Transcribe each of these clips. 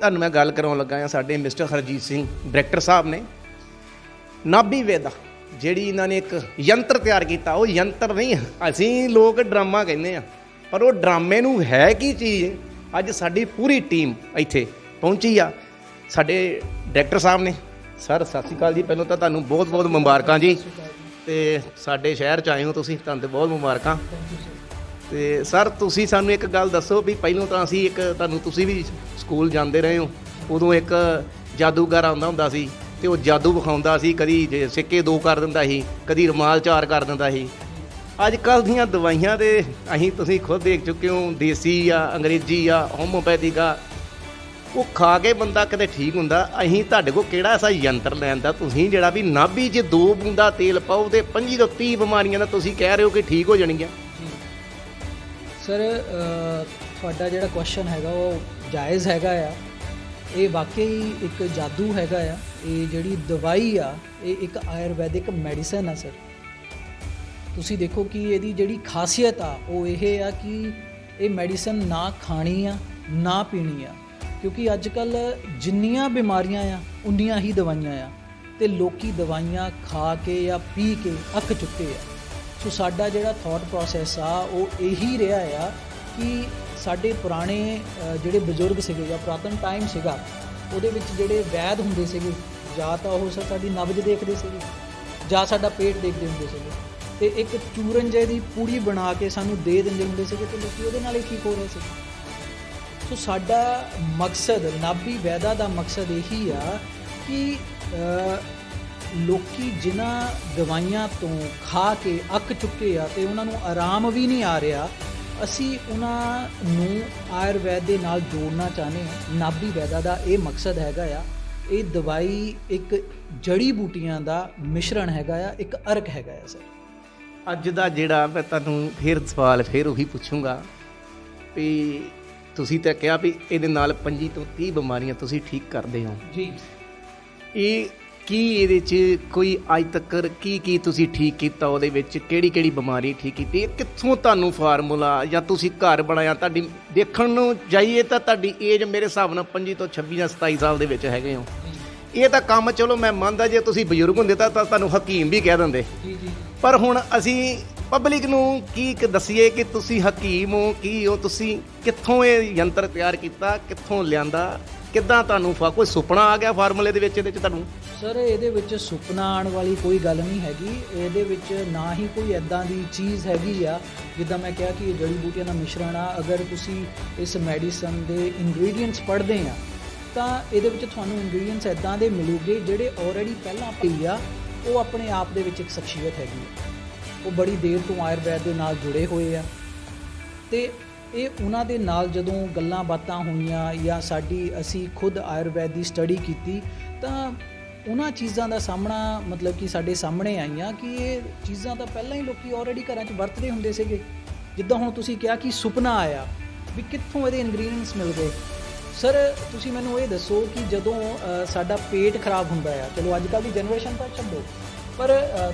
ਤੁਹਾਨੂੰ ਮੈਂ ਗੱਲ ਕਰਾਉਣ ਲੱਗਾ ਹਾਂ, ਸਾਡੇ ਮਿਸਟਰ ਹਰਜੀਤ ਸਿੰਘ ਡਾਇਰੈਕਟਰ ਸਾਹਿਬ ਨੇ ਨਾਭੀ ਵੇਦਾ ਜਿਹੜੀ ਇਹਨਾਂ ਨੇ ਇੱਕ ਯੰਤਰ ਤਿਆਰ ਕੀਤਾ, ਉਹ ਯੰਤਰ ਨਹੀਂ, ਅਸੀਂ ਲੋਕ ਡਰਾਮਾ ਕਹਿੰਦੇ ਆ, ਪਰ ਉਹ ਡਰਾਮੇ ਨੂੰ ਹੈ ਕੀ ਚੀਜ਼। ਅੱਜ ਸਾਡੀ ਪੂਰੀ ਟੀਮ ਇੱਥੇ ਪਹੁੰਚੀ ਆ। ਸਾਡੇ ਡਾਇਰੈਕਟਰ ਸਾਹਿਬ ਨੇ, ਸਰ ਸਤਿ ਸ਼੍ਰੀ ਅਕਾਲ ਜੀ, ਪਹਿਲਾਂ ਤਾਂ ਤੁਹਾਨੂੰ ਬਹੁਤ ਬਹੁਤ ਮੁਬਾਰਕਾਂ ਜੀ, ਤੇ ਸਾਡੇ ਸ਼ਹਿਰ 'ਚ ਆਏ ਹੋ ਤੁਸੀਂ, ਤੁਹਾਨੂੰ ਤਾਂ ਬਹੁਤ ਮੁਬਾਰਕਾਂ। ਤੇ ਸਰ ਤੁਸੀਂ ਸਾਨੂੰ ਇੱਕ ਗੱਲ ਦੱਸੋ ਵੀ ਪਹਿਲਾਂ ਤਾਂ ਅਸੀਂ ਇੱਕ ਤੁਹਾਨੂੰ, ਤੁਸੀਂ ਵੀ ਸਕੂਲ ਜਾਂਦੇ ਰਹੇ ਹੋ, ਉਦੋਂ ਇੱਕ ਜਾਦੂਗਰ ਆਉਂਦਾ ਹੁੰਦਾ ਸੀ ਅਤੇ ਉਹ ਜਾਦੂ ਵਿਖਾਉਂਦਾ ਸੀ, ਕਦੀ ਸਿੱਕੇ 2 ਕਰ ਦਿੰਦਾ ਸੀ, ਕਦੀ ਰੁਮਾਲ 4 ਕਰ ਦਿੰਦਾ ਸੀ। ਅੱਜ ਕੱਲ੍ਹ ਦੀਆਂ ਦਵਾਈਆਂ ਦੇ ਅਸੀਂ ਤੁਸੀਂ ਖੁਦ ਦੇਖ ਚੁੱਕੇ ਹੋ, ਦੇਸੀ ਆ, ਅੰਗਰੇਜ਼ੀ ਆ, ਹੋਮੋਪੈਥਿਕ ਆ, ਉਹ ਖਾ ਕੇ ਬੰਦਾ ਕਿਤੇ ਠੀਕ ਹੁੰਦਾ। ਅਸੀਂ ਤੁਹਾਡੇ ਕੋਲ ਕਿਹੜਾ ਐਸਾ ਯੰਤਰ ਲੈਣ ਦਾ ਤੁਸੀਂ ਜਿਹੜਾ ਵੀ ਨਾਭੀ 'ਚ 2 ਬੂੰਦਾਂ ਤੇਲ ਪਾਓ ਅਤੇ 25 ਤੋਂ 30 ਬਿਮਾਰੀਆਂ ਦਾ ਤੁਸੀਂ ਕਹਿ ਰਹੇ ਹੋ ਕਿ ਠੀਕ ਹੋ ਜਾਣਗੀਆਂ। ਸਰ ਤੁਹਾਡਾ ਜਿਹੜਾ ਕੁਐਸਚਨ ਹੈਗਾ ਉਹ ਜਾਇਜ਼ ਹੈਗਾ ਆ। ਇਹ ਵਾਕਈ ਇੱਕ ਜਾਦੂ ਹੈਗਾ ਆ। ਇਹ ਜਿਹੜੀ ਦਵਾਈ ਆ ਇਹ ਇੱਕ ਆਯੁਰਵੈਦਿਕ ਮੈਡੀਸਨ ਆ ਸਰ। ਤੁਸੀਂ ਦੇਖੋ ਕਿ ਇਹਦੀ ਜਿਹੜੀ ਖਾਸੀਅਤ ਆ ਉਹ ਇਹ ਆ ਕਿ ਇਹ ਮੈਡੀਸਨ ਨਾ ਖਾਣੀ ਆ ਨਾ ਪੀਣੀ ਆ, ਕਿਉਂਕਿ ਅੱਜ ਕੱਲ੍ਹ ਜਿੰਨੀਆਂ ਬਿਮਾਰੀਆਂ ਆ ਉਨੀਆਂ ਹੀ ਦਵਾਈਆਂ ਆ, ਅਤੇ ਲੋਕ ਦਵਾਈਆਂ ਖਾ ਕੇ ਜਾਂ ਪੀ ਕੇ ਅੱਕ ਚੁੱਕੇ ਆ। ਸੋ ਸਾਡਾ ਜਿਹੜਾ ਥੋਟ ਪ੍ਰੋਸੈਸ ਆ ਉਹ ਇਹੀ ਰਿਹਾ ਆ ਕਿ ਸਾਡੇ ਪੁਰਾਣੇ ਜਿਹੜੇ ਬਜ਼ੁਰਗ ਸੀਗੇ ਜਾਂ ਪੁਰਾਤਨ ਟਾਈਮ ਸੀਗਾ, ਉਹਦੇ ਵਿੱਚ ਜਿਹੜੇ ਵੈਦ ਹੁੰਦੇ ਸੀਗੇ, ਜਾਂ ਤਾਂ ਉਹ ਸਾਡੀ ਨਬਜ਼ ਦੇਖਦੇ ਸੀਗੇ ਜਾਂ ਸਾਡਾ ਪੇਟ ਦੇਖਦੇ ਹੁੰਦੇ ਸੀਗੇ, ਅਤੇ ਇੱਕ ਚੂਰਨ ਜਿਹੇ ਦੀ ਪੂੜੀ ਬਣਾ ਕੇ ਸਾਨੂੰ ਦੇ ਦਿੰਦੇ ਹੁੰਦੇ ਸੀਗੇ, ਅਤੇ ਲੋਕ ਉਹਦੇ ਨਾਲ ਹੀ ਠੀਕ ਹੋ ਰਹੇ ਸੀ। ਸੋ ਸਾਡਾ ਮਕਸਦ, ਨਾਭੀ ਵੈਦਾ ਦਾ ਮਕਸਦ ਇਹੀ ਆ ਕਿ ਲੋਕੀ ਜਿਨ੍ਹਾਂ ਦਵਾਈਆਂ ਤੋਂ ਖਾ ਕੇ ਅੱਕ ਚੁੱਕੇ ਆ ਅਤੇ ਉਹਨਾਂ ਨੂੰ ਆਰਾਮ ਵੀ ਨਹੀਂ ਆ ਰਿਹਾ, ਅਸੀਂ ਉਹਨਾਂ ਨੂੰ ਆਯੁਰਵੈਦ ਦੇ ਨਾਲ ਜੋੜਨਾ ਚਾਹੁੰਦੇ ਹਾਂ। ਨਾਭੀ ਵੈਦਾ ਦਾ ਇਹ ਮਕਸਦ ਹੈਗਾ ਆ। ਇਹ ਦਵਾਈ ਇੱਕ ਜੜੀ ਬੂਟੀਆਂ ਦਾ ਮਿਸ਼ਰਣ ਹੈਗਾ ਆ, ਇੱਕ ਅਰਕ ਹੈਗਾ ਆ ਸਰ। ਅੱਜ ਦਾ ਜਿਹੜਾ ਮੈਂ ਤੁਹਾਨੂੰ ਫਿਰ ਸਵਾਲ ਫਿਰ ਉਹੀ ਪੁੱਛੂੰਗਾ ਵੀ ਤੁਸੀਂ ਤਾਂ ਕਿਹਾ ਵੀ ਇਹਦੇ ਨਾਲ 25 ਤੋਂ 30 ਬਿਮਾਰੀਆਂ ਤੁਸੀਂ ਠੀਕ ਕਰਦੇ ਹੋ ਜੀ। ਇਹ ਕੀ ਇਹਦੇ 'ਚ ਕੋਈ ਅੱਜ ਤੱਕ ਕੀ ਤੁਸੀਂ ਠੀਕ ਕੀਤਾ, ਉਹਦੇ ਵਿੱਚ ਕਿਹੜੀ ਬਿਮਾਰੀ ਠੀਕ ਕੀਤੀ, ਇਹ ਕਿੱਥੋਂ ਤੁਹਾਨੂੰ ਫਾਰਮੂਲਾ ਜਾਂ ਤੁਸੀਂ ਘਰ ਬਣਾਇਆ? ਤੁਹਾਡੀ ਦੇਖਣ ਨੂੰ ਜਾਈਏ ਤਾਂ ਤੁਹਾਡੀ ਏਜ ਮੇਰੇ ਹਿਸਾਬ ਨਾਲ 25 ਤੋਂ 26 ਜਾਂ 27 ਸਾਲ ਦੇ ਵਿੱਚ ਹੈਗੇ ਹੋ। ਇਹ ਤਾਂ ਕੰਮ ਚਲੋ ਮੈਂ ਮੰਨਦਾ, ਜੇ ਤੁਸੀਂ ਬਜ਼ੁਰਗ ਹੁੰਦੇ ਤਾਂ ਤੁਹਾਨੂੰ ਹਕੀਮ ਵੀ ਕਹਿ ਦਿੰਦੇ, ਪਰ ਹੁਣ ਅਸੀਂ ਪਬਲਿਕ ਨੂੰ ਕੀ ਦੱਸੀਏ ਕਿ ਤੁਸੀਂ ਹਕੀਮ ਹੋ, ਕੀ ਹੋ ਤੁਸੀਂ, ਕਿੱਥੋਂ ਇਹ ਯੰਤਰ ਤਿਆਰ ਕੀਤਾ, ਕਿੱਥੋਂ ਲਿਆਂਦਾ, ਕਿੱਦਾਂ ਤੁਹਾਨੂੰ ਕੋਈ ਸੁਪਨਾ ਆ ਗਿਆ ਫਾਰਮੂਲੇ ਦੇ ਵਿੱਚ ਇਹਦੇ 'ਚ ਤੁਹਾਨੂੰ? ਸਰ ਇਹਦੇ ਵਿੱਚ ਸੁਪਨਾ ਆਉਣ ਵਾਲੀ ਕੋਈ ਗੱਲ ਨਹੀਂ ਹੈਗੀ। ਇਹਦੇ ਵਿੱਚ ਨਾ ਹੀ ਕੋਈ ਇੱਦਾਂ ਦੀ ਚੀਜ਼ ਹੈਗੀ ਆ, ਜਿੱਦਾਂ ਮੈਂ ਕਿਹਾ ਕਿ ਇਹ ਜੜੀ ਬੂਟੀਆਂ ਦਾ ਮਿਸ਼ਰਣ ਆ। ਅਗਰ ਤੁਸੀਂ ਇਸ ਮੈਡੀਸਨ ਦੇ ਇੰਗਰੀਡੀਐਂਟਸ ਪੜ੍ਹਦੇ ਆ ਤਾਂ ਇਹਦੇ ਵਿੱਚ ਤੁਹਾਨੂੰ ਇੰਗਰੀਡੀਐਂਟਸ ਇੱਦਾਂ ਦੇ ਮਿਲੂਗੇ ਜਿਹੜੇ ਆਲਰੇਡੀ ਪਹਿਲਾਂ ਪਈ ਆ। ਉਹ ਆਪਣੇ ਆਪ ਦੇ ਵਿੱਚ ਇੱਕ ਸ਼ਖਸੀਅਤ ਹੈਗੀ ਆ, ਉਹ ਬੜੀ ਦੇਰ ਤੋਂ ਆਯੁਰਵੈਦ ਦੇ ਨਾਲ ਜੁੜੇ ਹੋਏ ਆ, ਅਤੇ ਇਹ ਉਹਨਾਂ ਦੇ ਨਾਲ ਜਦੋਂ ਗੱਲਾਂ ਬਾਤਾਂ ਹੋਈਆਂ ਜਾਂ ਅਸੀਂ ਖੁਦ ਆਯੁਰਵੈਦ ਦੀ ਸਟੱਡੀ ਕੀਤੀ ਤਾਂ ਉਹਨਾਂ ਚੀਜ਼ਾਂ ਦਾ ਸਾਹਮਣਾ ਮਤਲਬ ਕਿ ਸਾਡੇ ਸਾਹਮਣੇ ਆਈਆਂ ਕਿ ਇਹ ਚੀਜ਼ਾਂ ਤਾਂ ਪਹਿਲਾਂ ਹੀ ਲੋਕੀ ਆਲਰੇਡੀ ਘਰਾਂ 'ਚ ਵਰਤਦੇ ਹੁੰਦੇ ਸੀਗੇ। ਜਿੱਦਾਂ ਹੁਣ ਤੁਸੀਂ ਕਿਹਾ ਕਿ ਸੁਪਨਾ ਆਇਆ ਵੀ ਕਿੱਥੋਂ ਇਹਦੇ ਇੰਗਰੀਡੀਐਂਟਸ ਮਿਲ ਗਏ। ਸਰ ਤੁਸੀਂ ਮੈਨੂੰ ਇਹ ਦੱਸੋ ਕਿ ਜਦੋਂ ਸਾਡਾ ਪੇਟ ਖਰਾਬ ਹੁੰਦਾ ਆ, ਚਲੋ ਅੱਜ ਕੱਲ੍ਹ ਦੀ ਜਨਰੇਸ਼ਨ ਤਾਂ ਛੱਡੋ, ਪਰ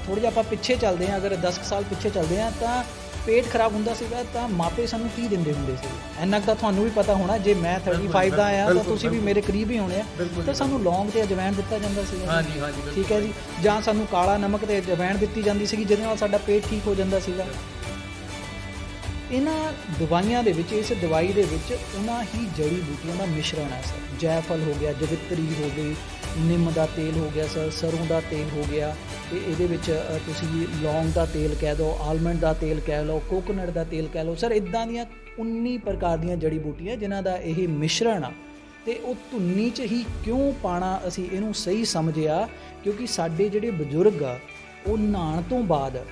ਥੋੜ੍ਹਾ ਜਿਹਾ ਆਪਾਂ ਪਿੱਛੇ ਚੱਲਦੇ ਹਾਂ, ਅਗਰ 10 ਸਾਲ ਪਿੱਛੇ ਚੱਲਦੇ ਹਾਂ ਤਾਂ ਪੇਟ ਖਰਾਬ ਹੁੰਦਾ ਸੀਗਾ ਤਾਂ ਮਾਪੇ ਸਾਨੂੰ ਕੀ ਦਿੰਦੇ ਹੁੰਦੇ ਸੀ? ਇੰਨਾ ਕੁ ਤਾਂ ਤੁਹਾਨੂੰ ਵੀ ਪਤਾ ਹੋਣਾ, ਜੇ ਮੈਂ 35 ਦਾ ਆਇਆ ਤਾਂ ਤੁਸੀਂ ਵੀ ਮੇਰੇ ਕਰੀਬ ਹੀ ਹੋਣੇ ਆ, ਤਾਂ ਸਾਨੂੰ ਲੌਂਗ ਅਤੇ ਅਜਵਾਇਣ ਦਿੱਤਾ ਜਾਂਦਾ ਸੀਗਾ। ਠੀਕ ਹੈ ਜੀ, ਜਾਂ ਸਾਨੂੰ ਕਾਲਾ ਨਮਕ ਅਤੇ ਅਜਵਾਇਣ ਦਿੱਤੀ ਜਾਂਦੀ ਸੀਗੀ, ਜਿਹਦੇ ਨਾਲ ਸਾਡਾ ਪੇਟ ਠੀਕ ਹੋ ਜਾਂਦਾ ਸੀਗਾ। ਇਹਨਾਂ ਦਵਾਈਆਂ ਦੇ ਵਿੱਚ, ਇਸ ਦਵਾਈ ਦੇ ਵਿੱਚ ਉਹਨਾਂ ਹੀ ਜੜੀ ਬੂਟੀਆਂ ਦਾ ਮਿਸ਼ਰਣ ਹੈ ਸਰ। ਜੈਫਲ ਹੋ ਗਿਆ, ਜਵਿੱਤਰੀ ਹੋ ਗਈ, ਨਿੰਮ ਦਾ ਤੇਲ ਹੋ ਗਿਆ ਸਰ, ਸਰੋਂ ਦਾ ਤੇਲ ਹੋ ਗਿਆ, ਅਤੇ ਇਹਦੇ ਵਿੱਚ ਤੁਸੀਂ ਲੌਂਗ ਦਾ ਤੇਲ ਕਹਿ ਦਿਓ, ਆਲਮੰਡ ਦਾ ਤੇਲ ਕਹਿ ਲਓ, ਕੋਕੋਨਟ ਦਾ ਤੇਲ ਕਹਿ ਲਓ ਸਰ। ਇੱਦਾਂ ਦੀਆਂ 19 ਪ੍ਰਕਾਰ ਦੀਆਂ ਜੜੀ ਬੂਟੀਆਂ ਜਿਨ੍ਹਾਂ ਦਾ ਇਹ ਮਿਸ਼ਰਣ ਆ। ਅਤੇ ਉਹ ਧੁੰਨੀ 'ਚ ਹੀ ਕਿਉਂ ਪਾਉਣਾ, ਅਸੀਂ ਇਹਨੂੰ ਸਹੀ ਸਮਝਿਆ ਕਿਉਂਕਿ ਸਾਡੇ ਜਿਹੜੇ ਬਜ਼ੁਰਗ ਆ ਉਹ ਨਹਾਉਣ ਤੋਂ ਬਾਅਦ,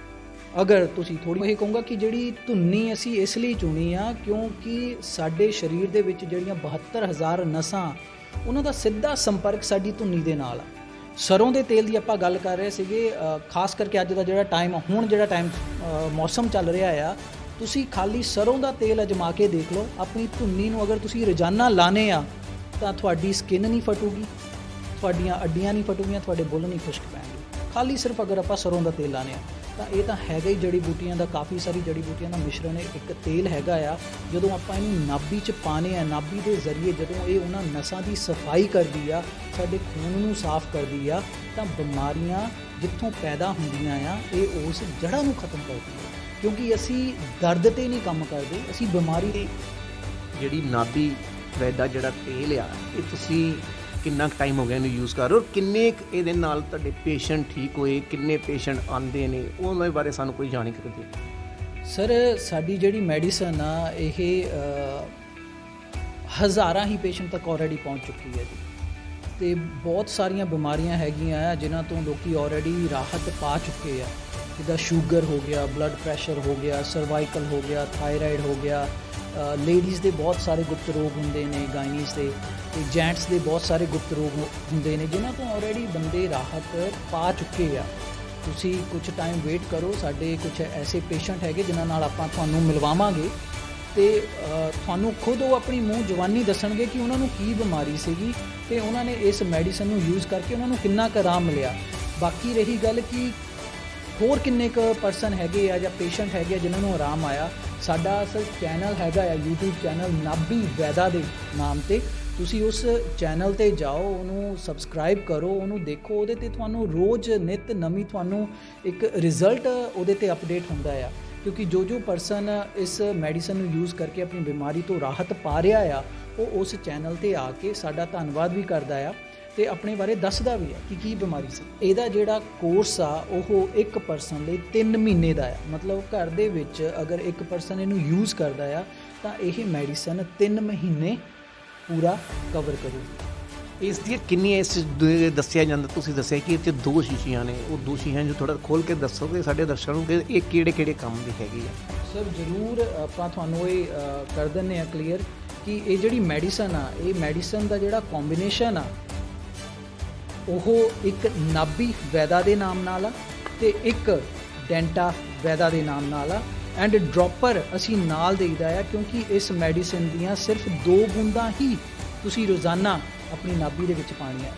ਅਗਰ ਤੁਸੀਂ ਥੋੜ੍ਹੀ ਇਹ ਕਹੂੰਗਾ ਕਿ ਜਿਹੜੀ ਧੁੰਨੀ ਅਸੀਂ ਇਸ ਲਈ ਚੁਣੀ ਆ ਕਿਉਂਕਿ ਸਾਡੇ ਸਰੀਰ ਦੇ ਵਿੱਚ ਜਿਹੜੀਆਂ 72,000 ਨਸਾਂ, ਉਹਨਾਂ ਦਾ ਸਿੱਧਾ ਸੰਪਰਕ ਸਾਡੀ ਧੁੰਨੀ ਦੇ ਨਾਲ ਆ। ਸਰੋਂ ਦੇ ਤੇਲ ਦੀ ਆਪਾਂ ਗੱਲ ਕਰ ਰਹੇ ਸੀਗੇ, ਖਾਸ ਕਰਕੇ ਅੱਜ ਦਾ ਜਿਹੜਾ ਟਾਈਮ ਆ, ਹੁਣ ਜਿਹੜਾ ਟਾਈਮ ਮੌਸਮ ਚੱਲ ਰਿਹਾ ਆ, ਤੁਸੀਂ ਖਾਲੀ ਸਰੋਂ ਦਾ ਤੇਲ ਅਜਮਾ ਕੇ ਦੇਖ ਲਓ। ਆਪਣੀ ਧੁੰਨੀ ਨੂੰ ਅਗਰ ਤੁਸੀਂ ਰੋਜ਼ਾਨਾ ਲਾਣੇ ਆ ਤਾਂ ਤੁਹਾਡੀ ਸਕਿਨ ਨਹੀਂ ਫਟੂਗੀ, ਤੁਹਾਡੀਆਂ ਅੱਡੀਆਂ ਨਹੀਂ ਫਟੂਗੀਆਂ, ਤੁਹਾਡੇ ਬੁੱਲ ਨਹੀਂ ਖੁਸ਼ਕ ਪੈਣਗੇ, ਖਾਲੀ ਸਿਰਫ ਅਗਰ ਆਪਾਂ ਸਰੋਂ ਦਾ ਤੇਲ ਲਾਣੇ ਆ। ਤਾਂ ਇਹ ਤਾਂ ਹੈਗਾ ਹੀ ਜੜੀ ਬੂਟੀਆਂ ਦਾ, ਕਾਫੀ ਸਾਰੀ ਜੜੀ ਬੂਟੀਆਂ ਦਾ ਮਿਸ਼ਰਣ ਹੈ। ਇੱਕ ਤੇਲ ਹੈਗਾ ਆ, ਜਦੋਂ ਆਪਾਂ ਇਹਨੂੰ ਨਾਭੀ 'ਚ ਪਾਉਂਦੇ ਆ, ਨਾਭੀ ਦੇ ਜ਼ਰੀਏ ਜਦੋਂ ਇਹ ਉਹਨਾਂ ਨਸਾਂ ਦੀ ਸਫਾਈ ਕਰਦੀ ਆ, ਸਾਡੇ ਖੂਨ ਨੂੰ ਸਾਫ਼ ਕਰਦੀ ਆ, ਤਾਂ ਬਿਮਾਰੀਆਂ ਜਿੱਥੋਂ ਪੈਦਾ ਹੁੰਦੀਆਂ ਆ ਇਹ ਉਸ ਜੜ੍ਹਾਂ ਨੂੰ ਖਤਮ ਕਰਦੀ ਆ। ਕਿਉਂਕਿ ਅਸੀਂ ਦਰਦ 'ਤੇ ਨਹੀਂ ਕੰਮ ਕਰਦੇ, ਅਸੀਂ ਬਿਮਾਰੀ ਤੇ ਜਿਹੜੀ ਨਾਭੀ ਵੈਦਾ ਜਿਹੜਾ ਤੇਲ ਆ, ਇਹ ਤੁਸੀਂ ਕਿੰਨਾ ਟਾਈਮ ਹੋ ਗਿਆ ਇਹਨੂੰ ਯੂਜ਼ ਕਰ ਰਹੇ ਹੋ, ਕਿੰਨੇ ਕੁ ਇਹਦੇ ਨਾਲ ਤੁਹਾਡੇ ਪੇਸ਼ੈਂਟ ਠੀਕ ਹੋਏ, ਕਿੰਨੇ ਪੇਸ਼ੈਂਟ ਆਉਂਦੇ ਨੇ, ਉਹਨਾਂ ਦੇ ਬਾਰੇ ਸਾਨੂੰ ਕੋਈ ਜਾਣਕਾਰੀ ਦਿਓ। ਸਰ ਸਾਡੀ ਜਿਹੜੀ ਮੈਡੀਸਨ ਆ ਇਹ ਹਜ਼ਾਰਾਂ ਹੀ ਪੇਸ਼ੈਂਟ ਤੱਕ ਆਲਰੇਡੀ ਪਹੁੰਚ ਚੁੱਕੀ ਹੈ ਜੀ, ਤੇ ਬਹੁਤ ਸਾਰੀਆਂ ਬਿਮਾਰੀਆਂ ਹੈਗੀਆਂ ਆ ਜਿਨ੍ਹਾਂ ਤੋਂ ਲੋਕੀ ਆਲਰੇਡੀ ਰਾਹਤ ਪਾ ਚੁੱਕੇ ਆ, ਜਿੱਦਾਂ ਸ਼ੂਗਰ ਹੋ ਗਿਆ, ਬਲੱਡ ਪ੍ਰੈਸ਼ਰ ਹੋ ਗਿਆ, ਸਰਵਾਈਕਲ ਹੋ ਗਿਆ, ਥਾਇਰਾਇਡ ਹੋ ਗਿਆ, ਲੇਡੀਜ਼ ਦੇ ਬਹੁਤ ਸਾਰੇ ਗੁਪਤ ਰੋਗ ਹੁੰਦੇ ਨੇ, ਗਾਇਨੀਜ਼ ਦੇ, ਤੇ ਜੈਂਟਸ ਦੇ ਬਹੁਤ ਸਾਰੇ ਗੁਪਤ ਰੋਗ ਹੁੰਦੇ ਨੇ ਜਿਨ੍ਹਾਂ ਤੋਂ ਆਲਰੇਡੀ ਬੰਦੇ ਰਾਹਤ ਪਾ ਚੁੱਕੇ ਆ। ਤੁਸੀਂ ਕੁਝ ਟਾਈਮ ਵੇਟ ਕਰੋ, ਸਾਡੇ ਕੁਝ ਐਸੇ ਪੇਸ਼ੈਂਟ ਹੈਗੇ ਜਿਨ੍ਹਾਂ ਨਾਲ ਆਪਾਂ ਤੁਹਾਨੂੰ ਮਿਲਵਾਵਾਂਗੇ, ਤੇ ਤੁਹਾਨੂੰ ਖੁਦ ਉਹ ਆਪਣੀ ਮੂੰਹ ਜ਼ੁਬਾਨੀ ਦੱਸਣਗੇ ਕਿ ਉਹਨਾਂ ਨੂੰ ਕੀ ਬਿਮਾਰੀ ਸੀਗੀ ਤੇ ਉਹਨਾਂ ਨੇ ਇਸ ਮੈਡੀਸਨ ਨੂੰ ਯੂਜ਼ ਕਰਕੇ ਉਹਨਾਂ ਨੂੰ ਕਿੰਨਾ ਕੁ ਆਰਾਮ ਮਿਲਿਆ। ਬਾਕੀ ਰਹੀ ਗੱਲ ਕਿ ਹੋਰ ਕਿੰਨੇ ਕੁ ਪਰਸਨ ਹੈਗੇ ਆ ਜਾਂ ਪੇਸ਼ੈਂਟ ਹੈਗੇ ਆ ਜਿਨ੍ਹਾਂ ਨੂੰ ਆਰਾਮ ਆਇਆ, ਸਾਡਾ ਅਸਲ ਚੈਨਲ ਹੈਗਾ ਆ YouTube ਚੈਨਲ ਨਾਭੀ ਵੈਦਾ ਦੇ ਨਾਮ 'ਤੇ। ਤੁਸੀਂ ਉਸ ਚੈਨਲ 'ਤੇ ਜਾਓ, ਉਹਨੂੰ ਸਬਸਕ੍ਰਾਈਬ ਕਰੋ, ਉਹਨੂੰ ਦੇਖੋ, ਉਹਦੇ 'ਤੇ ਤੁਹਾਨੂੰ ਰੋਜ਼ ਨਿਤ ਨਵੀਂ ਤੁਹਾਨੂੰ ਇੱਕ ਰਿਜ਼ਲਟ ਉਹਦੇ 'ਤੇ ਅਪਡੇਟ ਹੁੰਦਾ ਆ। ਕਿਉਂਕਿ ਜੋ ਪਰਸਨ ਇਸ ਮੈਡੀਸਨ ਨੂੰ ਯੂਜ਼ ਕਰਕੇ ਆਪਣੀ ਬਿਮਾਰੀ ਤੋਂ ਰਾਹਤ ਪਾ ਰਿਹਾ ਆ, ਉਹ ਉਸ ਚੈਨਲ 'ਤੇ ਆ ਕੇ ਸਾਡਾ ਧੰਨਵਾਦ ਵੀ ਕਰਦਾ ਆ ਤੇ ਆਪਣੇ ਬਾਰੇ ਦੱਸਦਾ ਵੀ ਆ ਕਿ ਕੀ ਬਿਮਾਰੀ ਸੀ। ਇਹਦਾ ਜਿਹੜਾ ਕੋਰਸ ਆ ਉਹ ਇੱਕ ਪਰਸਨ ਲਈ 3 ਮਹੀਨੇ ਦਾ ਆ, ਮਤਲਬ ਘਰ ਦੇ ਵਿੱਚ ਅਗਰ ਇੱਕ ਪਰਸਨ ਇਹਨੂੰ ਯੂਜ਼ ਕਰਦਾ ਆ ਤਾਂ ਇਹ ਮੈਡੀਸਨ 3 ਮਹੀਨੇ ਪੂਰਾ ਕਵਰ ਕਰੂਗੀ। ਇਸ ਦੀਆਂ ਕਿੰਨੀਆਂ ਇਸ ਦੱਸਿਆ ਜਾਂਦਾ, ਤੁਸੀਂ ਦੱਸਿਆ ਕਿ ਇਹ 'ਚ 2 ਸ਼ੀਸ਼ੀਆਂ ਨੇ, ਉਹ 2 ਸ਼ੀਸ਼ੀਆਂ ਜੋ ਥੋੜ੍ਹਾ ਖੋਲ੍ਹ ਕੇ ਦੱਸੋਗੇ ਸਾਡੇ ਦਰਸ਼ਕਾਂ ਨੂੰ ਕਿ ਇਹ ਕਿਹੜੇ ਕੰਮ ਦੀ ਹੈਗੀ ਆ। ਸਰ ਜ਼ਰੂਰ ਆਪਾਂ ਤੁਹਾਨੂੰ ਇਹ ਕਰ ਦਿੰਦੇ ਆ ਕਲੀਅਰ ਕਿ ਇਹ ਜਿਹੜੀ ਮੈਡੀਸਨ ਆ, ਇਹ ਮੈਡੀਸਨ ਦਾ ਜਿਹੜਾ ਕੰਬੀਨੇਸ਼ਨ ਆ ਉਹ ਇੱਕ ਨਾਭੀ ਵੈਦਾ ਦੇ ਨਾਮ ਨਾਲ ਆ ਤੇ ਇੱਕ ਡੈਂਟਾ ਵੈਦਾ ਦੇ ਨਾਮ ਨਾਲ ਆ, ਐਂਡ ਡ੍ਰੌਪਰ ਅਸੀਂ ਨਾਲ ਦੇਈਦਾ ਆ ਕਿਉਂਕਿ ਇਸ ਮੈਡੀਸਨ ਦੀਆਂ ਸਿਰਫ 2 ਬੂੰਦਾਂ ਹੀ ਤੁਸੀਂ ਰੋਜ਼ਾਨਾ ਆਪਣੀ ਨਾਭੀ ਦੇ ਵਿੱਚ ਪਾਉਣੀਆਂ।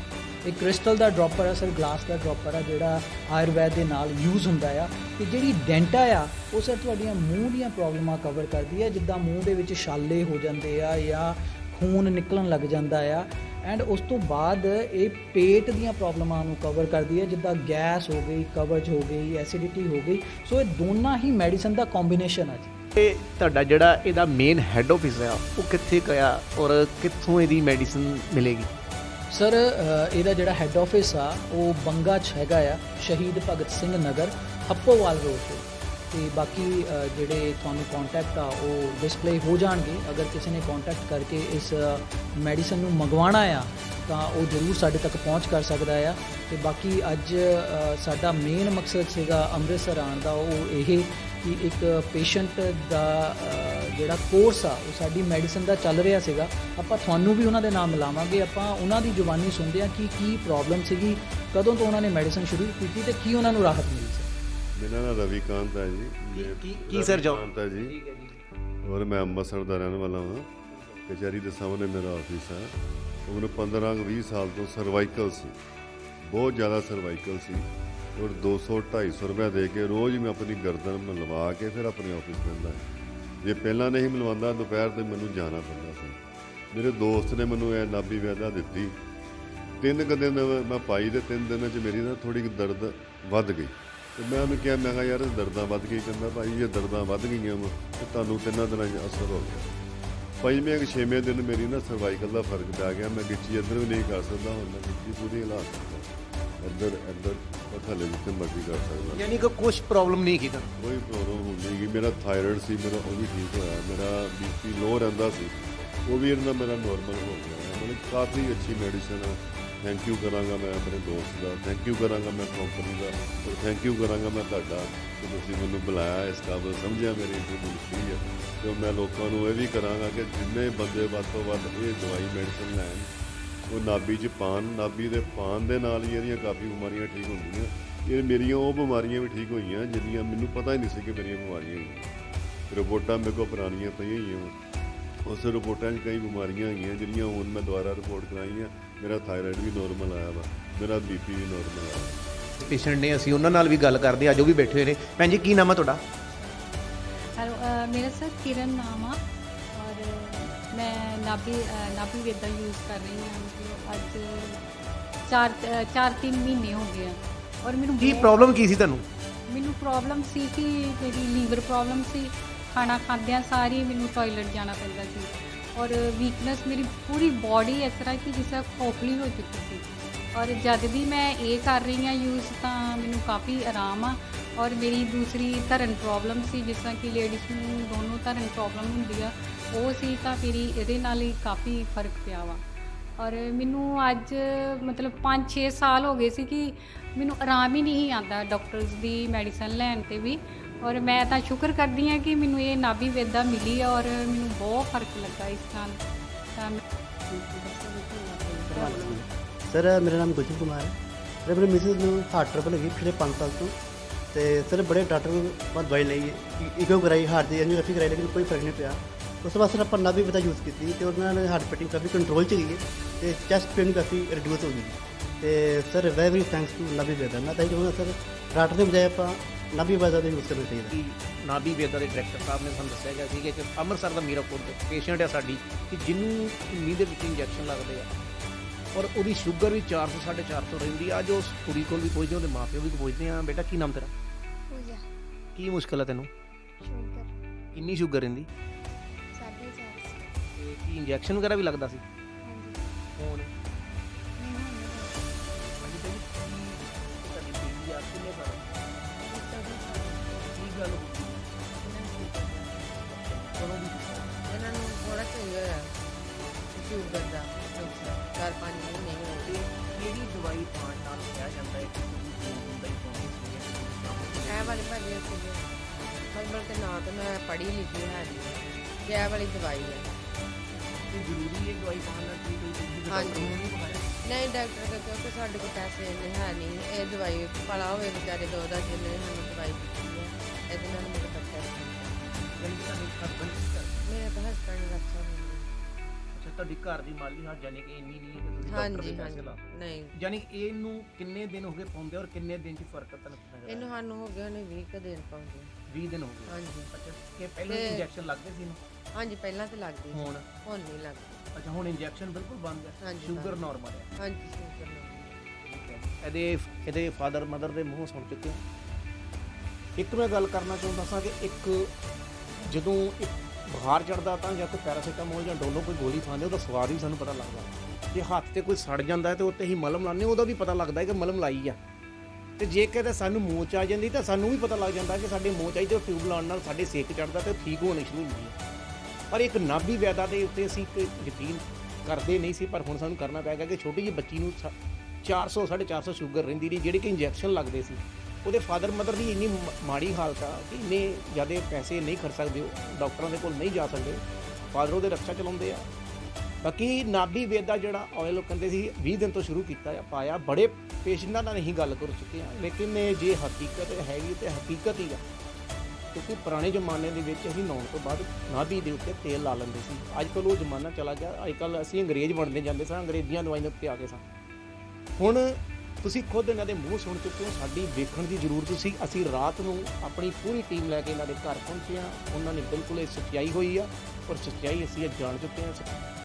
ਇਹ ਕ੍ਰਿਸਟਲ ਦਾ ਡ੍ਰੌਪਰ ਆ ਸਰ, ਗਲਾਸ ਦਾ ਡ੍ਰੌਪਰ ਆ ਜਿਹੜਾ ਆਯੁਰਵੈਦ ਦੇ ਨਾਲ ਯੂਜ਼ ਹੁੰਦਾ ਆ, ਤੇ ਜਿਹੜੀ ਡੈਂਟਾ ਆ ਉਹ ਸਰ ਤੁਹਾਡੀਆਂ ਮੂੰਹ ਦੀਆਂ ਪ੍ਰੋਬਲਮਾਂ ਕਵਰ ਕਰਦੀ ਹੈ, ਜਿੱਦਾਂ ਮੂੰਹ ਦੇ ਵਿੱਚ ਛਾਲੇ ਹੋ ਜਾਂਦੇ ਆ ਜਾਂ ਖੂਨ ਨਿਕਲਣ ਲੱਗ ਜਾਂਦਾ ਆ, ਐਂਡ ਉਸ ਤੋਂ ਬਾਅਦ ਇਹ ਪੇਟ ਦੀਆਂ ਪ੍ਰੋਬਲਮਾਂ ਨੂੰ ਕਵਰ ਕਰਦੀ ਹੈ, ਜਿੱਦਾਂ ਗੈਸ ਹੋ ਗਈ, ਕਬਜ਼ ਹੋ ਗਈ, ਐਸਿਡਿਟੀ ਹੋ ਗਈ। ਸੋ ਇਹ ਦੋਨਾਂ ਹੀ ਮੈਡੀਸਨ ਦਾ ਕੰਬੀਨੇਸ਼ਨ ਆ ਜੀ। ਇਹ ਤੁਹਾਡਾ ਜਿਹੜਾ ਇਹਦਾ ਮੇਨ ਹੈੱਡ ਆਫਿਸ ਆ ਉਹ ਕਿੱਥੇ ਗਿਆ ਔਰ ਕਿੱਥੋਂ ਇਹਦੀ ਮੈਡੀਸਨ ਮਿਲੇਗੀ? ਸਰ ਇਹਦਾ ਜਿਹੜਾ ਹੈੱਡ ਆਫਿਸ ਆ ਉਹ ਬੰਗਾ 'ਚ ਹੈਗਾ ਆ, ਸ਼ਹੀਦ ਭਗਤ ਸਿੰਘ ਨਗਰ, ਹੱਪੋਵਾਲ ਰੋਡ 'ਤੇ। ਤੇ ਬਾਕੀ ਜਿਹੜੇ ਤੁਹਾਨੂੰ ਕੰਟੈਕਟ ਆ ਉਹ ਡਿਸਪਲੇ ਹੋ ਜਾਣਗੇ। ਅਗਰ ਕਿਸੇ ਨੇ ਕੰਟੈਕਟ ਕਰਕੇ ਇਸ ਮੈਡੀਸਨ ਨੂੰ ਮੰਗਵਾਉਣਾ ਆ ਤਾਂ ਉਹ ਜ਼ਰੂਰ ਸਾਡੇ ਤੱਕ ਪਹੁੰਚ ਕਰ ਸਕਦਾ ਆ। ਤੇ ਬਾਕੀ ਅੱਜ ਸਾਡਾ ਮੇਨ ਮਕਸਦ ਸੀਗਾ ਅੰਮ੍ਰਿਤਸਰ ਆਉਣ ਦਾ, ਉਹ ਇਹ ਕਿ ਇੱਕ ਪੇਸ਼ੈਂਟ ਦਾ ਜਿਹੜਾ ਕੋਰਸ ਆ ਉਹ ਸਾਡੀ ਮੈਡੀਸਨ ਦਾ ਚੱਲ ਰਿਹਾ ਸੀਗਾ। ਆਪਾਂ ਤੁਹਾਨੂੰ ਵੀ ਉਹਨਾਂ ਦੇ ਨਾਮ ਮਿਲਾਵਾਂਗੇ, ਆਪਾਂ ਉਹਨਾਂ ਦੀ ਜ਼ੁਬਾਨੀ ਸੁਣਦੇ ਹਾਂ ਕਿ ਕੀ ਪ੍ਰੋਬਲਮ ਸੀਗੀ, ਕਦੋਂ ਤੋਂ ਉਹਨਾਂ ਨੇ ਮੈਡੀਸਨ ਸ਼ੁਰੂ ਕੀਤੀ ਤੇ ਕੀ ਉਹਨਾਂ ਨੂੰ ਰਾਹਤ ਮਿਲੀ ਸੀ। ਮੇਰਾ ਨਾਮ ਰਵੀਕਾਂਤ ਹੈ ਜੀ। ਕੀ ਸਰ ਜੋ ਹੈ ਜੀ, ਔਰ ਮੈਂ ਅੰਮ੍ਰਿਤਸਰ ਦਾ ਰਹਿਣ ਵਾਲਾ ਹਾਂ। ਕਚਹਿਰੀ ਦੇ ਸਾਹਮਣੇ ਮੇਰਾ ਆਫਿਸ ਹੈ। ਉਹ ਮੈਨੂੰ 15-20 ਸਾਲ ਤੋਂ ਸਰਵਾਈਕਲ ਸੀ, ਬਹੁਤ ਜ਼ਿਆਦਾ ਸਰਵਾਈਕਲ ਸੀ, ਔਰ 200-250 ਰੁਪਏ ਦੇ ਕੇ ਰੋਜ਼ ਮੈਂ ਆਪਣੀ ਗਰਦਨ ਮਿਲਵਾ ਕੇ ਫਿਰ ਆਪਣੇ ਆਫਿਸ ਪੈਂਦਾ। ਜੇ ਪਹਿਲਾਂ ਨਹੀਂ ਮਿਲਵਾਉਂਦਾ ਦੁਪਹਿਰ ਤੇ ਮੈਨੂੰ ਜਾਣਾ ਪੈਂਦਾ ਸੀ। ਮੇਰੇ ਦੋਸਤ ਨੇ ਮੈਨੂੰ ਇਹ ਨਾਭੀ ਵੈਦਾ ਦਿੱਤੀ, 3 ਕੁ ਦਿਨ ਮੈਂ ਪਾਈ ਤੇ 3 ਦਿਨਾਂ 'ਚ ਮੇਰੀ ਨਾ ਥੋੜ੍ਹੀ ਦਰਦ ਵੱਧ ਗਈ। ਤੇ ਮੈਂ ਉਹਨੂੰ ਕਿਹਾ, ਮੈਂ ਕਿਹਾ ਯਾਰ ਦਰਦਾਂ ਵੱਧ ਗਈ। ਕਹਿੰਦਾ ਭਾਈ ਜੇ ਦਰਦਾਂ ਵੱਧ ਗਈਆਂ ਵਾ ਤੇ ਤੁਹਾਨੂੰ 3 ਦਿਨਾਂ 'ਚ ਅਸਰ ਹੋ ਗਿਆ। 5ਵੇਂ ਕਿ 6ਵੇਂ ਦਿਨ ਮੇਰੀ ਨਾ ਸਰਵਾਈਕਲ ਦਾ ਫਰਕ ਪੈ ਗਿਆ। ਮੈਂ ਗਿੱਚੀ ਇੱਧਰ ਵੀ ਨਹੀਂ ਕਰ ਸਕਦਾ, ਹੁਣ ਮੈਂ ਗਿੱਚੀ ਪੂਰੀ ਹਿਲਾ ਸਕਦਾ, ਇੱਧਰ ਥੱਲੇ ਜਿੱਥੇ ਮਰਜ਼ੀ ਕਰ ਸਕਦਾ। ਯਾਨੀ ਕਿ ਕੁਝ ਪ੍ਰੋਬਲਮ ਨਹੀਂ ਕੀਤਾ? ਕੋਈ ਪ੍ਰੋਬਲਮ ਹੁੰਦੀ ਕਿ ਮੇਰਾ ਥਾਇਰਾਇਡ ਸੀ, ਮੇਰਾ ਉਹ ਵੀ ਠੀਕ ਹੋਇਆ। ਮੇਰਾ BP ਲੋ ਰਹਿੰਦਾ ਸੀ, ਉਹ ਵੀ ਇਹਨਾਂ ਮੇਰਾ ਨੋਰਮਲ ਹੋ ਗਿਆ। ਮਤਲਬ ਕਾਫੀ ਅੱਛੀ ਮੈਡੀਸਨ ਆ। ਥੈਂਕ ਯੂ ਕਰਾਂਗਾ ਮੈਂ ਆਪਣੇ ਦੋਸਤ ਦਾ, ਥੈਂਕ ਯੂ ਕਰਾਂਗਾ ਮੈਂ ਕੰਪਨੀ ਦਾ, ਔਰ ਥੈਂਕ ਯੂ ਕਰਾਂਗਾ ਮੈਂ ਤੁਹਾਡਾ ਕਿ ਤੁਸੀਂ ਮੈਨੂੰ ਬੁਲਾਇਆ, ਇਸ ਕਾਬਲ ਸਮਝਿਆ ਮੇਰੀ ਇੰਟਰਵਿਊ ਹੈ। ਅਤੇ ਮੈਂ ਲੋਕਾਂ ਨੂੰ ਇਹ ਵੀ ਕਰਾਂਗਾ ਕਿ ਜਿੰਨੇ ਬੰਦੇ ਵੱਧ ਤੋਂ ਵੱਧ ਇਹ ਦਵਾਈ ਮੈਡੀਸਨ ਲੈਣ, ਉਹ ਨਾਭੀ 'ਚ ਪਾਉਣ। ਨਾਭੀ ਦੇ ਪਾਉਣ ਦੇ ਨਾਲ ਹੀ ਇਹਦੀਆਂ ਕਾਫੀ ਬਿਮਾਰੀਆਂ ਠੀਕ ਹੁੰਦੀਆਂ। ਇਹ ਮੇਰੀਆਂ ਉਹ ਬਿਮਾਰੀਆਂ ਵੀ ਠੀਕ ਹੋਈਆਂ ਜਿਹੜੀਆਂ ਮੈਨੂੰ ਪਤਾ ਹੀ ਨਹੀਂ ਸੀ ਕਿ ਮੇਰੀਆਂ ਬਿਮਾਰੀਆਂ ਹੋਈਆਂ। ਰਿਪੋਰਟਾਂ ਮੇਰੇ ਕੋਲ ਪੁਰਾਣੀਆਂ ਪਈਆਂ ਹੋਈਆਂ, ਉਸ ਰਿਪੋਰਟਾਂ 'ਚ ਕਈ ਬਿਮਾਰੀਆਂ ਹੈਗੀਆਂ ਜਿਹੜੀਆਂ ਹੁਣ ਮੈਂ ਦੁਬਾਰਾ ਰਿਪੋਰਟ ਕਰਾਈਆਂ। ਮੇਰਾ ਥਾਇਰਾਇਡ ਵੀ ਨੋਰਮਲ ਆਇਆ ਵਾ, ਮੇਰਾ BP ਵੀ ਨੋਰਮਲ ਆਇਆ। ਪੇਸ਼ੈਂਟ ਨੇ, ਅਸੀਂ ਉਹਨਾਂ ਨਾਲ ਵੀ ਗੱਲ ਕਰਦੇ ਹਾਂ, ਅੱਜ ਉਹ ਵੀ ਬੈਠੇ ਹੋਏ ਨੇ। ਭੈਣ ਜੀ ਕੀ ਨਾਮ ਹੈ ਤੁਹਾਡਾ? हेलो मेरा सर किरण नाम आ और मैं नाभि वेदा यूज़ कर रही हूँ मतलब अज 4-3 महीने हो गए हैं। और मैनू ਕੀ ਪ੍ਰੋਬਲਮ ਕੀ ਸੀ ਤੁਹਾਨੂੰ? मैनू प्रॉब्लम सी कि मेरी लीवर प्रॉब्लम सी, खाना खाद्या सारी मैनू टॉयलेट जाना पैंदा सी और वीकनेस मेरी पूरी बॉडी इस तरह कि जिस तरह खोखली हो चुकी थी। और जद भी मैं ये कर रही हाँ यूज़ तो मैनू काफ़ी आराम आ। और मेरी दूसरी धरन प्रॉब्लम सी, जिस तरह कि लेडीज़ नूं दोनों धरन प्रॉब्लम होंदी आ, वो सी तां मेरी इहदे नाल ही काफ़ी फर्क पिया वा। और मैनू अज मतलब 5-6 साल हो गए सी कि मैनू आराम ही नहीं आता डॉक्टर्स दी मैडिसन लैन ते भी। और मैं तां शुक्र करदी हाँ कि मैनू ये नाभि वेदा मिली है और मैनू बहुत फर्क लगा इस नाल। सर मेरा नाम गुलशन कुमार है। सर मेरे मिसेज ਨੂੰ ਹਾਰਟ ਟਰਬਲ ਹੈਗੀ ਪਿਛਲੇ 5 ਸਾਲ ਤੋਂ ਤੇ ਸਰ ਬੜੇ ਡਾਕਟਰ ਕੋਲ ਦਵਾਈ ਲਈ, ਈਕੋ ਕਰਾਈ, ਹਾਰਟ ਦੀ ਐਂਜੀਓਗ੍ਰਾਫੀ ਕਰਾਈ, ਲੇਕਿਨ ਕੋਈ ਫਰਕ ਨਹੀਂ ਪਿਆ। ਉਸ ਤੋਂ ਬਾਅਦ ਸਰ ਆਪਾਂ ਨਾਭੀ ਵੇਦਾ ਯੂਜ਼ ਕੀਤੀ ਤੇ ਉਹਦੇ ਨਾਲ ਹਾਰਟ ਬੀਟਿੰਗ ਕਾਫੀ ਕੰਟਰੋਲ 'ਚ ਗਈ ਹੈ ਤੇ ਚੈਸਟ ਪੇਨ ਕਾਫੀ ਰਿਡਿਊਸ ਹੋ ਗਈ। ਤੇ ਸਰ ਵੈਰੀ ਥੈਂਕਸ ਟੂ ਨਾਭੀ ਵੇਦਾ। ਮੈਂ ਤਾਂ ਇਹ ਕਹੂੰਗਾ ਸਰ ਡਾਕਟਰ ਦੇ ਬਜਾਏ ਆਪਾਂ ਨਾਭੀ ਵੇਦਾ ਦਾ ਯੂਜ਼ ਕਰਨਾ ਚਾਹੀਦਾ। ਕਿ ਨਾਭੀ ਵੇਦਾ ਦੇ ਡਾਇਰੈਕਟਰ ਸਾਹਿਬ ਨੇ ਸਾਨੂੰ ਦੱਸਿਆ ਗਿਆ ਸੀ ਕਿ ਅੰਮ੍ਰਿਤਸਰ ਦਾ ਮੀਰਾਪੁਰ ਦੇ ਪੇਸ਼ੈਂਟ ਹੈ ਸਾਡੀ, ਕਿ ਜਿਹਨੂੰ ਨੀਂਦ ਦੇ ਵਿੱਚ ਇੰਜੈਕਸ਼ਨ ਲੱਗਦੇ ਆ ਔਰ ਉਹਦੀ ਸ਼ੂਗਰ ਵੀ 400-450 ਰਹਿੰਦੀ ਆ। ਜੋ ਉਸ ਕੁੜੀ ਕੋਲ ਵੀ ਪੁੱਛਦੇ, ਉਹਦੇ ਮਾਂ ਪਿਓ ਵੀ ਪੁੱਛਦੇ ਆ, ਬੇਟਾ ਕੀ ਨਾਮ ਤੇਰਾ? ਪੂਜਾ। ਕੀ ਮੁਸ਼ਕਲ ਹੈ ਤੈਨੂੰ? ਸ਼ੂਗਰ ਕਿੰਨੀ ਸ਼ੂਗਰ ਰਹਿੰਦੀ 450। ਤੇ ਕੀ ਇੰਜੈਕਸ਼ਨ ਵਗੈਰਾ ਵੀ ਲੱਗਦਾ ਸੀ? ਹਾਂਜੀ ਹੁਣ ਮੈਨੂੰ ਹੁਣ ਹਾਂਜੀ ਭਾਈ ਤੁਹਾਡੀ ਬੇਟੀ ਆ ਕਿੰਨੇ ਸਾਲ ਕੀ ਗੱਲ ਹੋ ਗਈ? ਕਦੋਂ ਦੀ? ਇਹਨਾਂ ਨੂੰ ਥੋੜਾ ਚੰਗਾ ਹੋਇਆ ਸ਼ੂਗਰ ਦਾ 4-5 ਮਹੀਨੇ ਹੋ ਤੇ ਕਿਹੜੀ ਦਵਾਈ ਪਾਉਣ ਨਾਲ ਕਿਹਾ ਜਾਂਦਾ ਹੈ ਕਿ ਤੁਸੀਂ ਦੋ ਹੁੰਦਾ ਹੀ ਪਾਉਂਦੇ ਗਏ। ਇਹ ਵਾਲੀ ਭਾਜੀ ਸੀ ਮਤਲਬ ਕਿ ਨਾ ਤਾਂ ਮੈਂ ਪੜ੍ਹੀ ਲਿਖੀ ਹੈ ਨਹੀਂ, ਇਹ ਵਾਲੀ ਦਵਾਈ ਹੈ। ਤੇ ਜ਼ਰੂਰੀ ਹੈ ਦਵਾਈ ਪਾਉਣ ਨਾਲ ਕੀ ਕੋਈ ਤੁਸੀਂ ਹਾਂਜੀ। ਨਹੀਂ ਪਾਇਆ? ਨਹੀਂ ਡਾਕਟਰ ਦਾ ਕਿਉਂਕਿ ਸਾਡੇ ਕੋਲ ਪੈਸੇ ਇੰਨੇ ਹੈ ਨਹੀਂ, ਇਹ ਦਵਾਈ ਭਲਾ ਹੋਵੇ ਵਿਚਾਰੇ ਦੋ ਦਾ ਜਿੰਨੇ ਸਾਨੂੰ ਦਵਾਈ ਦਿੱਤੀ ਹੈ, ਇਹਦੇ ਨਾਲ ਮੇਰਾ ਬੱਚਾ ਯਾਨੀ ਕਿ ਤੁਹਾਡੇ husband ਕੀ ਕਰਦੇ? ਮੇਰੇ ਤਾਂ ਹਸਬੈਂਡ ਰੱਖਿਆ ਮੈਨੂੰ। ਅੱਛਾ, ਤੁਹਾਡੀ ਘਰ ਦੀ ਮਾਲੀ ਹਾਲਤ ਯਾਨੀ ਕਿ ਇੰਨੀ ਨਹੀਂ ਹੈ ਕਿ ਤੁਸੀਂ ਡਾਕਟਰ ਹਾਂਜੀ ਦੇ ਪੈਸੇ ਹਾਂਜੀ ਲਾ। ਨਹੀਂ ਯਾਨੀ ਕਿ ਇਹਨੂੰ ਕਿੰਨੇ ਦਿਨ ਹੋ ਗਏ ਪਾਉਂਦੇ ਔਰ ਕਿੰਨੇ ਦਿਨ ਚ ਫਰਕ ਤੁਹਾਨੂੰ ਨਜ਼ਰ ਆਇਆ? ਇਹਨੂੰ ਸਾਨੂੰ ਹੋ ਗਿਆ ਉਹਨੇ 20 ਕੁ ਦਿਨ ਪਾਉਂਦੇ। 20 ਦਿਨ ਹੋ ਗਏ। ਹਾਂਜੀ ਅੱਛਾ, ਕਿ ਪਹਿਲਾਂ ਤੇ- ਇੰਜੈਕਸ਼ਨ ਲੱਗਦੇ ਸੀ ਇਹਨੂੰ? ਹਾਂਜੀ ਪਹਿਲਾਂ ਤਾਂ ਲੱਗਦੀ ਸੀ, ਹੁਣ ਹੁਣ ਨਹੀਂ ਲੱਗਦੀ। ਅੱਛਾ, ਹੁਣ ਇੰਜੈਕਸ਼ਨ ਬਿਲਕੁਲ ਬੰਦ ਹੈ, ਹਾਂਜੀ, ਸ਼ੂਗਰ ਬੰਦ। ਨਾਰਮਲ ਹੈ। ਹਾਂਜੀ ਸ਼ੂਗਰ ਨਾਲ। ਠੀਕ ਹੈ। ਇਹਦੇ ਫਾਦਰ ਮਦਰ ਦੇ ਮੂੰਹੋਂ ਸੁਣ ਚੁੱਕੇ ਹਾਂ। ਇੱਕ ਮੈਂ ਗੱਲ ਕਰਨਾ ਚਾਹੁੰਦਾ ਸਾਂ ਕਿ ਇੱਕ ਜਦੋਂ ਇੱਕ ਬੁਖਾਰ ਚੜਦਾ ਤਾਂ ਜਾਂ ਕੋਈ ਪੈਰਾਸੀਟਾਮੋਲ ਜਾਂ ਡੋਲੋ ਕੋਈ ਗੋਲੀ ਖਾਂਦੇ ਉਹਦਾ ਸਵਾਦ ਵੀ ਸਾਨੂੰ ਪਤਾ ਲੱਗਦਾ। ਜੇ ਹੱਥ ਤੇ ਕੋਈ ਸੜ ਜਾਂਦਾ ਹੈ ਤੇ ਉੱਤੇ ਹੀ ਮਲਮ ਲਾਉਂਦੇ ਉਹਦਾ ਵੀ ਪਤਾ ਲੱਗਦਾ ਹੈ ਕਿ ਮਲਮ ਲਾਈ ਆ। ਤੇ ਜੇ ਕਿਤੇ ਸਾਨੂੰ ਮੂੰਹ 'ਚ ਆ ਜਾਂਦੀ ਤਾਂ ਸਾਨੂੰ ਵੀ ਪਤਾ ਲੱਗ ਜਾਂਦਾ ਕਿ ਸਾਡੇ ਮੂੰਹ 'ਚ ਆਈ ਤੇ ਉਹ ਟਿਊਬ ਲਾਉਣ ਨਾਲ ਸਾਡੇ ਸੇਕ ਚੜਦਾ ਤੇ ਠੀਕ ਹੋਣੀ ਸ਼ੁਰੂ ਹੁੰਦੀ ਹੈ। ਪਰ ਇੱਕ ਨਾਭੀ ਵੇਦਾ ਦੇ ਉੱਤੇ ਅਸੀਂ ਯਕੀਨ ਕਰਦੇ ਨਹੀਂ ਸੀ, ਪਰ ਹੁਣ ਸਾਨੂੰ ਕਰਨਾ ਪੈ ਗਿਆ ਕਿ ਛੋਟੀ ਜਿਹੀ ਬੱਚੀ ਨੂੰ 400-450 ਸ਼ੂਗਰ ਰਹਿੰਦੀ ਰਹੀ, ਜਿਹੜੇ ਕਿ ਇੰਜੈਕਸ਼ਨ ਲੱਗਦੇ ਸੀ। ਉਹਦੇ ਫਾਦਰ ਮਦਰ ਦੀ ਇੰਨੀ ਮਾੜੀ ਹਾਲਤ ਆ ਕਿ ਇੰਨੇ ਜ਼ਿਆਦਾ ਪੈਸੇ ਨਹੀਂ ਖਰਚ ਸਕਦੇ, ਉਹ ਡਾਕਟਰਾਂ ਦੇ ਕੋਲ ਨਹੀਂ ਜਾ ਸਕਦੇ, ਫਾਦਰ ਉਹਦੇ ਰਕਸ਼ਾ ਚਲਾਉਂਦੇ ਆ। ਬਾਕੀ ਨਾਭੀ ਵੇਦਾ ਜਿਹੜਾ ਆਇਲ ਉਹ ਕਹਿੰਦੇ ਸੀ 20 ਦਿਨ ਤੋਂ ਸ਼ੁਰੂ ਕੀਤਾ ਆ, ਪਾਇਆ ਬੜੇ ਪੇਸ਼ੈਂਟਾਂ ਨਾਲ ਅਸੀਂ ਗੱਲ ਕਰ ਚੁੱਕੇ ਹਾਂ। ਲੇਕਿਨ ਇਹ ਜੇ ਹਕੀਕਤ ਹੈਗੀ ਤੇ ਹਕੀਕਤ ਹੀ ਆ, ਕਿਉਂਕਿ ਪੁਰਾਣੇ ਜ਼ਮਾਨੇ ਦੇ ਵਿੱਚ ਅਸੀਂ ਨਹਾਉਣ ਤੋਂ ਬਾਅਦ ਨਾਭੀ ਦੇ ਉੱਤੇ ਤੇਲ ਲਾ ਲੈਂਦੇ ਸੀ। ਅੱਜ ਕੱਲ੍ਹ ਉਹ ਜ਼ਮਾਨਾ ਚਲਾ ਗਿਆ। ਅੱਜ ਕੱਲ੍ਹ ਅਸੀਂ ਅੰਗਰੇਜ਼ ਬਣਦੇ ਜਾਂਦੇ ਸਾਂ, ਅੰਗਰੇਜ਼ੀਆਂ ਦਵਾਈਆਂ ਉੱਤੇ ਆ ਗਏ ਸਾਂ। ਹੁਣ ਤੁਸੀਂ ਖੁਦ ਇਹਨਾਂ ਦੇ ਮੂੰਹ ਸੁਣ ਚੁੱਕੇ ਹੋ, ਸਾਡੀ ਵੇਖਣ ਦੀ ਜ਼ਰੂਰਤ ਸੀ। ਅਸੀਂ ਰਾਤ ਨੂੰ ਆਪਣੀ ਪੂਰੀ ਟੀਮ ਲੈ ਕੇ ਇਹਨਾਂ ਦੇ ਘਰ ਪਹੁੰਚੇ ਹਾਂ। ਉਹਨਾਂ ਨੇ ਬਿਲਕੁਲ ਇਹ ਸੱਚਾਈ ਹੋਈ ਆ ਔਰ ਸੱਚਾਈ ਅਸੀਂ ਇਹ ਜਾਣ ਚੁੱਕੇ ਹਾਂ।